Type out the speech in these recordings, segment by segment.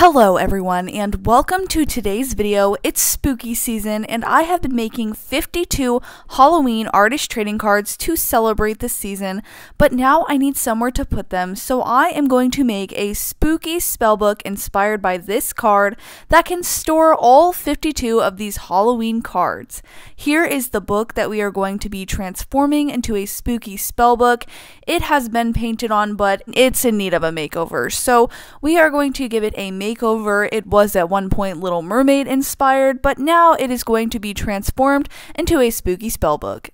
Hello everyone and welcome to today's video. It's spooky season and I have been making 52 Halloween artist trading cards to celebrate this season, but now I need somewhere to put them, so I am going to make a spooky spellbook inspired by this card that can store all 52 of these Halloween cards. Here is the book that we are going to be transforming into a spooky spellbook. It has been painted on, but it's in need of a makeover, so we are going to give it a makeover. It was at one point Little Mermaid inspired, but now it is going to be transformed into a spooky spellbook.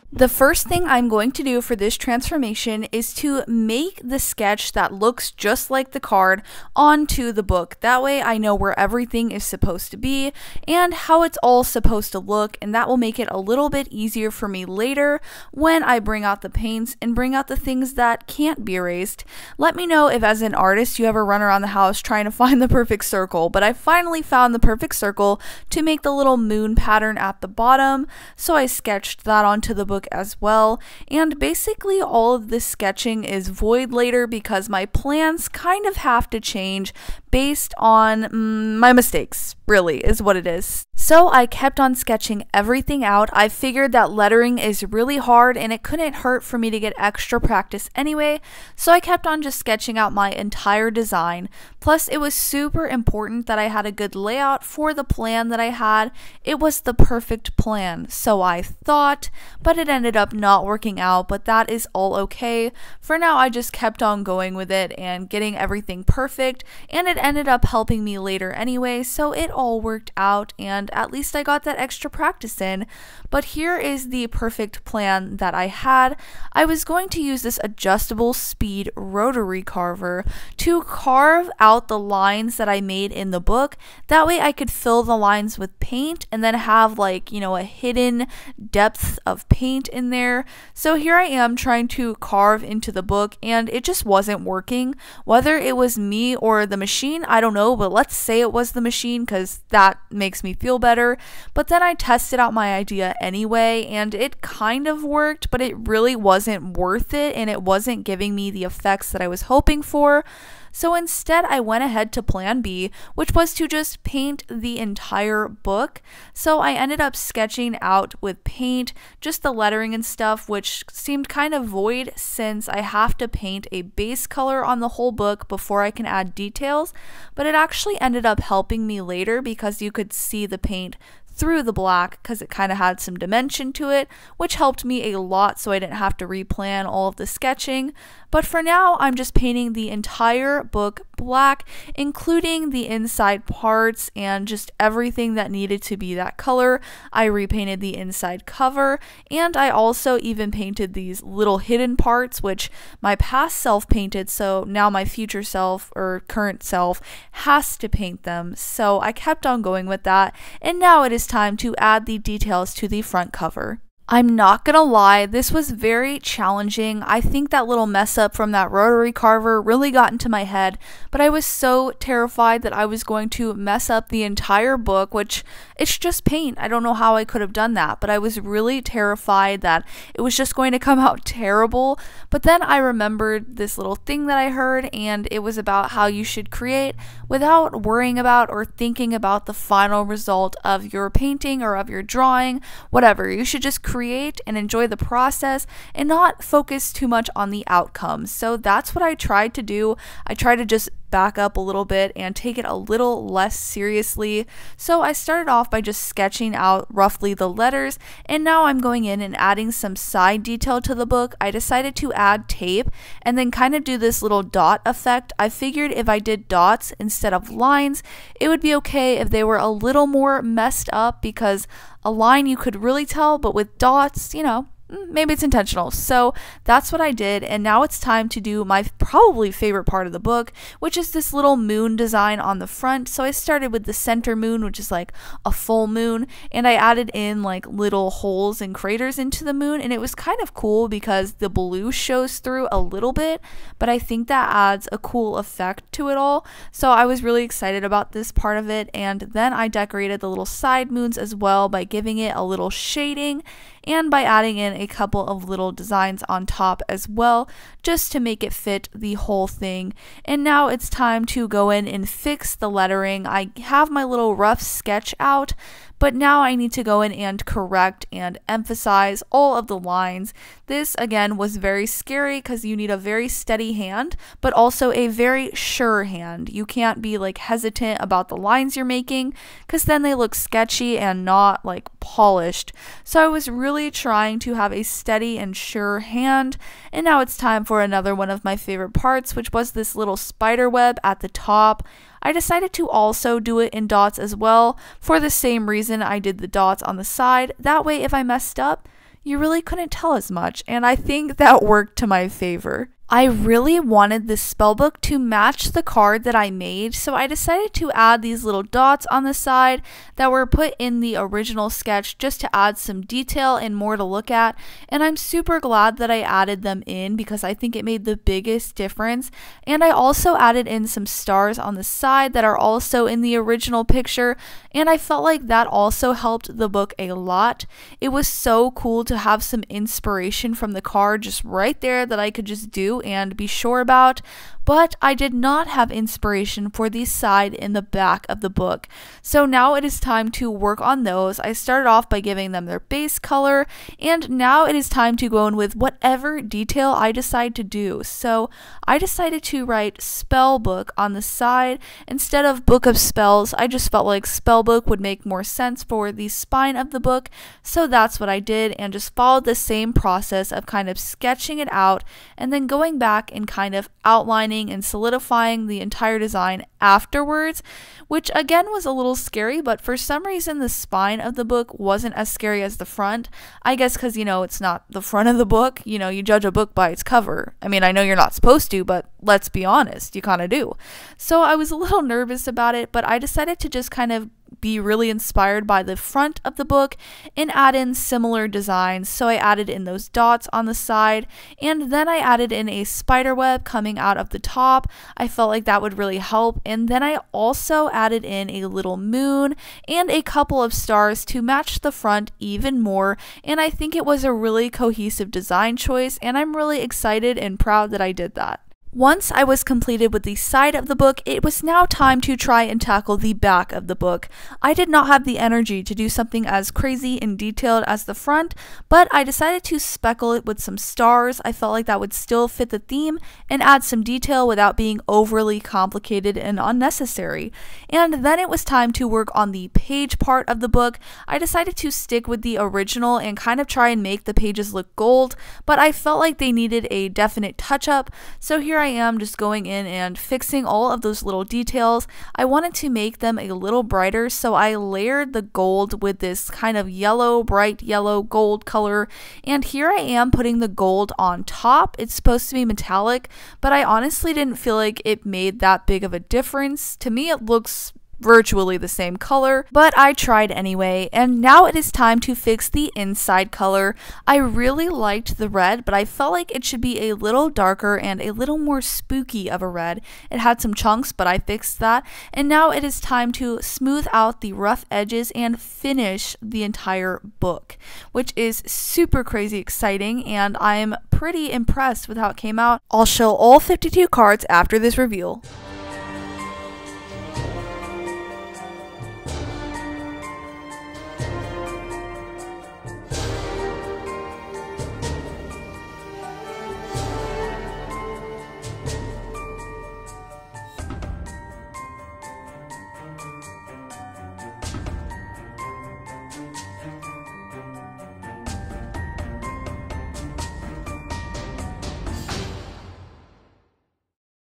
The first thing I'm going to do for this transformation is to make the sketch that looks just like the card onto the book. That way I know where everything is supposed to be and how it's all supposed to look, and that will make it a little bit easier for me later when I bring out the paints and bring out the things that can't be erased. Let me know if as an artist you ever run around the house trying to find the perfect circle, but I finally found the perfect circle to make the little moon pattern at the bottom, so I sketched that onto the book as well. And basically all of this sketching is void later because my plans kind of have to change based on my mistakes, really, is what it is. So I kept on sketching everything out. I figured that lettering is really hard and it couldn't hurt for me to get extra practice anyway, so I kept on just sketching out my entire design. Plus, it was super important that I had a good layout for the plan that I had. It was the perfect plan, so I thought, but it ended up not working out, but that is all okay. For now, I just kept on going with it and getting everything perfect, and it ended up helping me later anyway, so it all worked out, and at least I got that extra practice in. But here is the perfect plan that I had. I was going to use this adjustable speed rotary carver to carve out the lines that I made in the book. That way I could fill the lines with paint and then have, like, you know, a hidden depth of paint in there. So here I am trying to carve into the book and it just wasn't working. Whether it was me or the machine, I don't know, but let's say it was the machine because that makes me feel better. But then I tested out my idea anyway and it kind of worked, but it really wasn't worth it and it wasn't giving me the effects that I was hoping for. So instead I went ahead to plan B, which was to just paint the entire book. So I ended up sketching out with paint just the lettering and stuff, which seemed kind of void since I have to paint a base color on the whole book before I can add details, but it actually ended up helping me later because you could see the paint through the black because it kind of had some dimension to it, which helped me a lot so I didn't have to replan all of the sketching. But for now, I'm just painting the entire book black, including the inside parts and just everything that needed to be that color. I repainted the inside cover, and I also even painted these little hidden parts, which my past self painted, so now my future self or current self has to paint them. So I kept on going with that, and now it is time to add the details to the front cover. I'm not gonna lie, this was very challenging. I think that little mess up from that rotary carver really got into my head, but I was so terrified that I was going to mess up the entire book, which it's just paint. I don't know how I could have done that, but I was really terrified that it was just going to come out terrible. But then I remembered this little thing that I heard, and it was about how you should create without worrying about or thinking about the final result of your painting or of your drawing, whatever. You should just create and enjoy the process and not focus too much on the outcomes. So that's what I tried to do. I tried to just back up a little bit and take it a little less seriously. So I started off by just sketching out roughly the letters, and now I'm going in and adding some side detail to the book. I decided to add tape and then kind of do this little dot effect. I figured if I did dots instead of lines, it would be okay if they were a little more messed up, because a line you could really tell, but with dots, you know, maybe it's intentional. So that's what I did, and now it's time to do my probably favorite part of the book, which is this little moon design on the front. So I started with the center moon, which is like a full moon, and I added in like little holes and craters into the moon, and it was kind of cool because the blue shows through a little bit, but I think that adds a cool effect to it all. So I was really excited about this part of it, and then I decorated the little side moons as well by giving it a little shading. and by adding in a couple of little designs on top as well, just to make it fit the whole thing. And now it's time to go in and fix the lettering. I have my little rough sketch out, but now I need to go in and correct and emphasize all of the lines. This again was very scary because you need a very steady hand, but also a very sure hand. You can't be like hesitant about the lines you're making because then they look sketchy and not like polished. So I was really trying to have a steady and sure hand. And now it's time for another one of my favorite parts, which was this little spider web at the top. I decided to also do it in dots as well for the same reason I did the dots on the side. That way, if I messed up, you really couldn't tell as much, and I think that worked to my favor. I really wanted this spellbook to match the card that I made, so I decided to add these little dots on the side that were put in the original sketch just to add some detail and more to look at, and I'm super glad that I added them in because I think it made the biggest difference. And I also added in some stars on the side that are also in the original picture, and I felt like that also helped the book a lot. It was so cool to have some inspiration from the card just right there that I could just do and be sure about, but I did not have inspiration for the side in the back of the book. So now it is time to work on those. I started off by giving them their base color, and now it is time to go in with whatever detail I decide to do. So I decided to write spell book on the side instead of book of spells. I just felt like spell book would make more sense for the spine of the book, so that's what I did, and just followed the same process of kind of sketching it out and then going back and kind of outlining and solidifying the entire design afterwards, which again was a little scary, but for some reason the spine of the book wasn't as scary as the front. I guess because, you know, it's not the front of the book. You know, you judge a book by its cover. I mean, I know you're not supposed to, but let's be honest, you kind of do. So I was a little nervous about it, but I decided to just kind of be really inspired by the front of the book and add in similar designs. So I added in those dots on the side, and then I added in a spider web coming out of the top. I felt like that would really help, and then I also added in a little moon and a couple of stars to match the front even more, and I think it was a really cohesive design choice, and I'm really excited and proud that I did that. Once I was completed with the side of the book, it was now time to try and tackle the back of the book. I did not have the energy to do something as crazy and detailed as the front, but I decided to speckle it with some stars. I felt like that would still fit the theme and add some detail without being overly complicated and unnecessary. And then it was time to work on the page part of the book. I decided to stick with the original and kind of try and make the pages look gold, but I felt like they needed a definite touch-up, so here I am just going in and fixing all of those little details. I wanted to make them a little brighter, so I layered the gold with this kind of yellow, bright yellow gold color, and here I am putting the gold on top. It's supposed to be metallic, but I honestly didn't feel like it made that big of a difference. To me, it looks virtually the same color, but I tried anyway. And now it is time to fix the inside color. I really liked the red, but I felt like it should be a little darker and a little more spooky of a red. It had some chunks, but I fixed that. And now it is time to smooth out the rough edges and finish the entire book, which is super crazy exciting, and I'm pretty impressed with how it came out. I'll show all 52 cards after this reveal.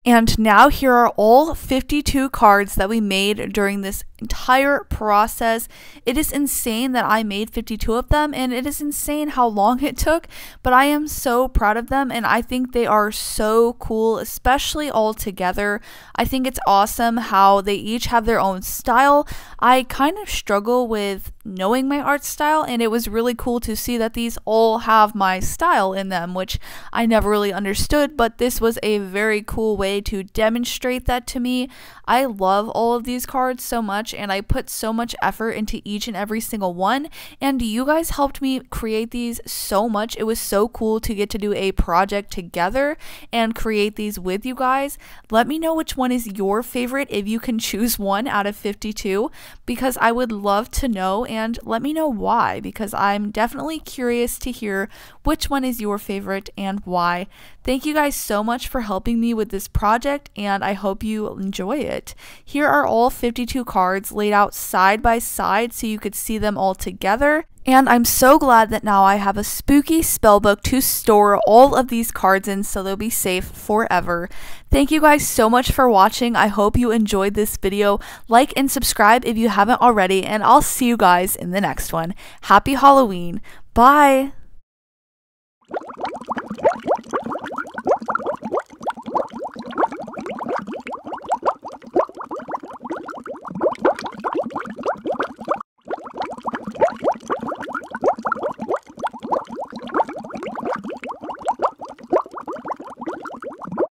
And now here are all 52 cards that we made during this entire process. It is insane that I made 52 of them, and it is insane how long it took, but I am so proud of them, and I think they are so cool, especially all together. I think it's awesome how they each have their own style. I kind of struggle with knowing my art style, and it was really cool to see that these all have my style in them, which I never really understood, but this was a very cool way way to demonstrate that to me. I love all of these cards so much, and I put so much effort into each and every single one, and you guys helped me create these so much. It was so cool to get to do a project together and create these with you guys. Let me know which one is your favorite if you can choose one out of 52, because I would love to know, and let me know why, because I'm definitely curious to hear which one is your favorite and why. Thank you guys so much for helping me with this project, and I hope you enjoy it. Here are all 52 cards laid out side by side so you could see them all together. And I'm so glad that now I have a spooky spellbook to store all of these cards in so they'll be safe forever. Thank you guys so much for watching. I hope you enjoyed this video. Like and subscribe if you haven't already, and I'll see you guys in the next one. Happy Halloween. Bye!